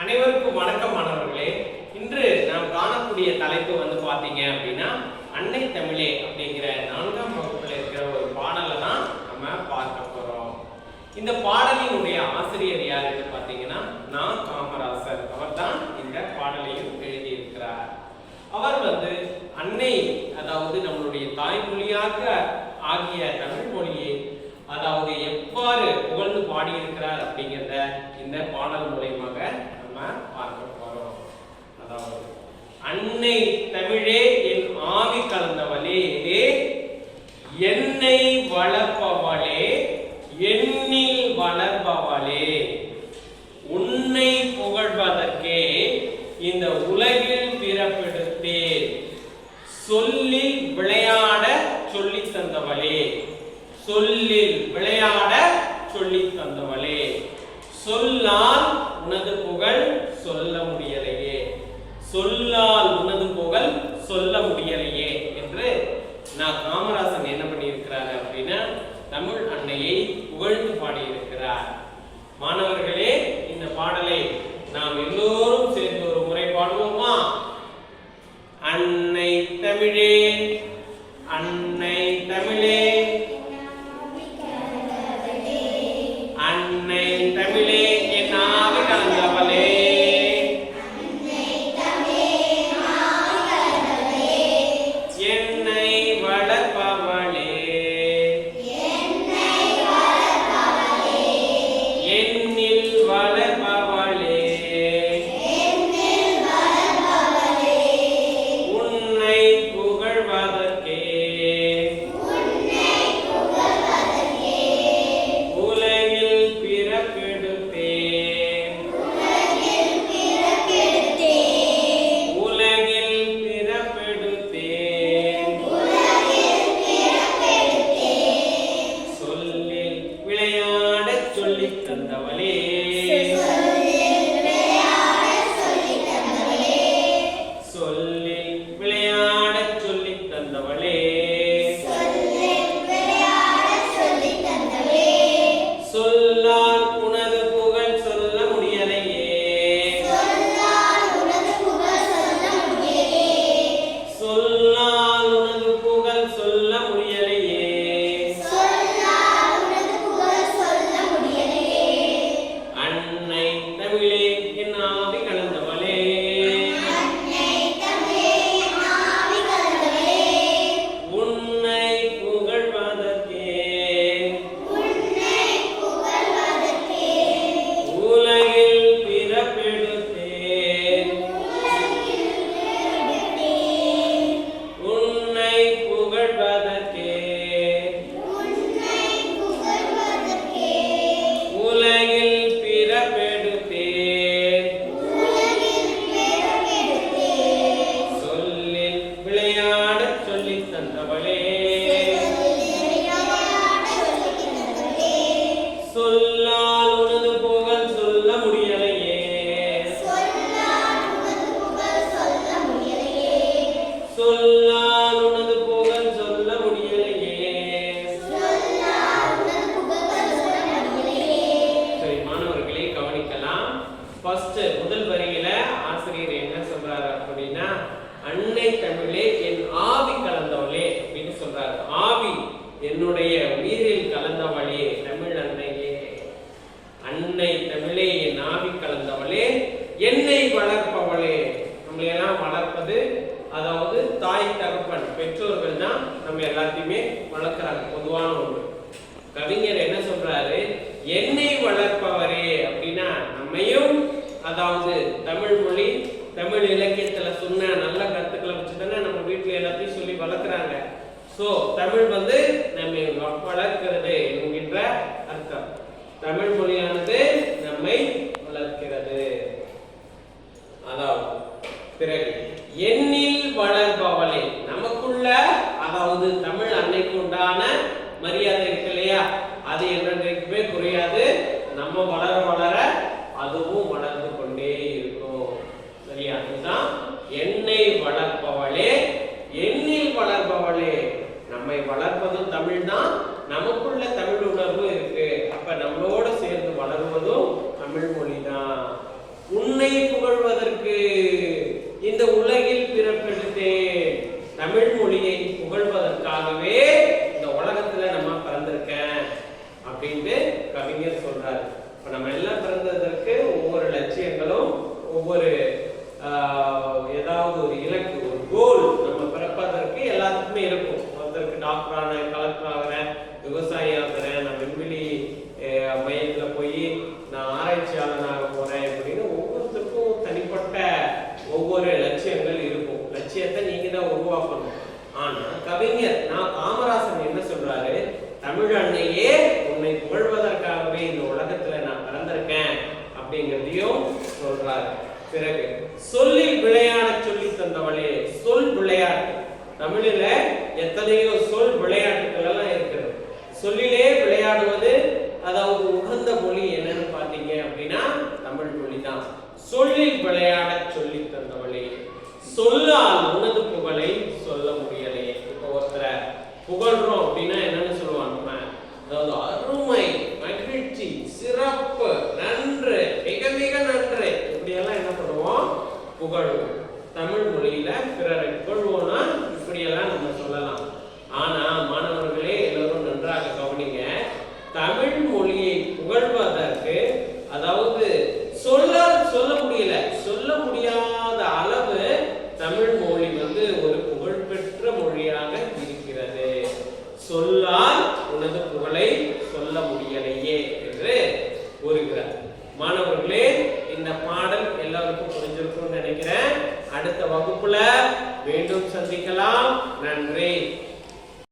அனைவருக்கும் வணக்கம் மாணவர்களே. இன்று நாம் காணக்கூடிய தலைப்பு பாத்தீங்க அப்படின்னா அன்னை தமிழே அப்படிங்கிற 4ஆம் வகுப்புல இருக்கிற ஒரு பாடலை தான் நம்ம பார்க்க போறோம். இந்த பாடலினுடைய ஆசிரியர் யாருன்னு பாத்தீங்கன்னா நான் காமராசர். அவர் தான் இந்த பாடலையும் எழுதியிருக்கிறார். அவர் அன்னை, அதாவது நம்மளுடைய தாய்மொழியாக ஆகிய தமிழ் மொழியை அதாவது எவ்வாறு புகழ்ந்து பாடியிருக்கிறார் அப்படிங்கிறத இந்த பாடல் மூலமாக நம்ம பார்க்க போறோம். அதாவது அன்னை தமிழே என் ஆவி கலந்தவளே, என்னை வளர்ப்பவளே, எண்ணில் வளர்ப்பவளே, உன்னை புகழ்வதற்கே இந்த உலகில் பிறப்பெடுத்தேன், சொல்லில் விளையாட சொல்லி தந்தவளே, சொல்லில் விளையாட சொல்லி தந்தவளே, சொல்லால் உனது புகழ் சொல்ல முடியலையே, சொல்லால் உனது புகழ் சொல்ல முடியலையே என்று நான் காமராசன் என்ன பண்ணியிருக்கிறார் அப்படின்னா தமிழ் அன்னையை புகழ்ந்து பாடியிருக்கிறார். மாணவர்களே, இந்த பாடலை நாம் எல்லோரும் சேர்ந்து ஒரு முறை பாடுவோமா? அன்னை தமிழே, அன்னை தமிழே, அன்னை தமிழே என் ஆவி கலந்தவளே, என்னை வளர்ப்பவளே, என்னில் வளர்ப்பவளே, உன்னை புகழ்வதற்கே உலகில் பிறப்பெடுத்தேன், உலகில் பிறப்பெடுத்தேன், சொல்லில் விளையாடச் சொல்லித் தந்தவளே, சொல்லில் விளையாடச் சொல்லித் தந்தவளே, சொல்லால் உனது புகழ் சொல்ல முடியலையே, சொல்லால் உனது புகழ் சொல்ல முடியலையே, அன்னை தமிழே என் ஆவி கலந்தவளே, உன்னை புகழ்வதற்கே உலகில் பிறப்பெடுத்தேன், உன்னை புகழ்வதற்கே உலகில் பிறப்பெடுத்தேன், சொல்லில் விளையாடச் சொல்லித் தந்தவளே, சொல்லால் உனது புகழ் சொல்ல முடியலையே, சொல்லால் உனது புகழ் சொல்ல முடியலையே. சரி மாணவர்களே, கவனிக்கலாம். ஃபர்ஸ்ட் முதல் வரியில ஆசிரியர் என்ன சொல்றாரு அப்படின்னா அன்னை தமிழே என் ஆவி கலந்தவளே அப்படின்னு சொல்றாரு. ஆவி, என்னுடைய உயிரில் கலந்தவளே தமிழ் அன்னையே, அன்னை தமிழே என் ஆவி கலந்தவளே, என்னை வளர்ப்பவளே. நம்மளை எல்லாம் வளர்ப்பது அதாவது தாய் தகப்பன் பெற்றோர்கள் தான் நம்ம எல்லாத்தையுமே வளர்க்கிறாங்க, பொதுவான ஒன்று. கவிஞர் என்ன சொல்றாரு, என்னை வளர்ப்பவரே அப்படின்னா நம்மையும் அதாவது தமிழ் மொழி தமிழ் இலக்கியத்துல சொன்ன நல்ல கருத்துக்களை வச்சுதானே நம்ம வீட்டுல எல்லாத்தையும் சொல்லி வளர்க்குறாங்க. சோ தமிழ் நம்மை வளர்க்கிறது என்கின்ற அர்த்தம். தமிழ் மொழியானது நம்மை வளர்க்கிறது. அதாவது பிறகு எண்ணில் வளர்ப்பவளே, நமக்குள்ள அதாவது தமிழ் அன்னைக்கு உண்டான மரியாதை இருக்கு இல்லையா, அது என்றைக்குமே குறையாது. நம்ம வளர வளர அதுவும் வளர்ந்து கொண்டே இருக்கும். சரியா? இதுதான் என்னை வளர்ப்பவளே, எண்ணில் வளர்ப்பவளே. நம்மை வளர்ப்பதும் தமிழ் தான், நமக்குள்ள தமிழ் உணர்வு இருக்கு. அப்ப நம்மளோட சேர்ந்து வளருவதும் தமிழ் மொழி தான். உன்னை இந்த உலகில் பிறப்பெடுத்தேன். தமிழ் மொழியை புகழ்வதற்காகவே இந்த உலகத்துல நம்ம பிறந்திருக்கேன் அப்படின்னு கவிஞர் சொல்றாரு. இப்ப நம்ம எல்லாம் பிறந்ததற்கு ஒவ்வொரு லட்சியங்களும், ஒவ்வொரு ஏதாவது ஒரு இலக்கு, ஒரு கோல் நம்ம பிறப்பதற்கு எல்லாத்துக்குமே இருக்கும். ஒருத்தருக்கு டாக்டர் ஆகிறேன், கலெக்டர் ஆகிறேன், விவசாயி ஆகிறேன், நான் விண்வெளி மையத்துல போய் நான் ஆராய்ச்சியாளனாக போறேன் அப்படின்னு ஒவ்வொருத்தருக்கும் தனிப்பட்ட ஒவ்வொரு லட்சியங்கள் இருக்கும். லட்சியத்தை நீங்க தான் உருவாக்கணும். ஆனா கவிஞர் காமராசன் என்ன சொல்றாரு? தமிழ் அன்னையே உன்னை புகழ்வதற்காகவே இந்த உலகத்துல நான் பிறந்திருக்கேன் அப்படிங்கிறதையும் சொல்றாரு. பிறகு சொல்லில் விளையாட சொல்லி தந்தவளே. சொல் விளையாட்டு. தமிழில எத்தனையோ சொல் விளையாட்டுகள் எல்லாம் இருக்கிறது. சொல்லிலே விளையாடுவது, அதாவது உகந்த மொழி என்னன்னு பாத்தீங்க அப்படின்னா தமிழ் மொழி தான். சொல்லில் விளையாட சொல்லி தந்தவளே, சொல்லால் உனது புகழை சொல்ல முடியலையே. இப்ப ஒருத்தரை புகழ்றோம் அப்படின்னா என்னன்னு சொல்லுவாங்க? அதாவது அருமை, மகிழ்ச்சி, சிறப்பு, நன்று, மிக மிக நன்று, இப்படியெல்லாம் என்ன பண்ணுவோம்? புகழுவோம். தமிழ் மொழியில பிறரை புகழ்வோம்னா இப்படியெல்லாம் நம்ம சொல்லலாம். ஆனா மாணவர்களே, எல்லாரும் நன்றாக கவனிங்க. தமிழ் மொழியை புகழ்வதற்கு, அதாவது சொல்ல முடியல, சொல்ல முடியாத அளவு தமிழ் மொழி ஒரு புகழ்பெற்ற மொழியாக இருக்கிறது. சொல்லால் உனது புகழை சொல்ல முடியலையே என்று கூறுகிறார். மாணவர்களே, இந்த பாடல் எல்லாருக்கும் புரிஞ்சிருக்கும்னு நினைக்கிறேன். அடுத்த வகுப்புல மீண்டும் சந்திக்கலாம்.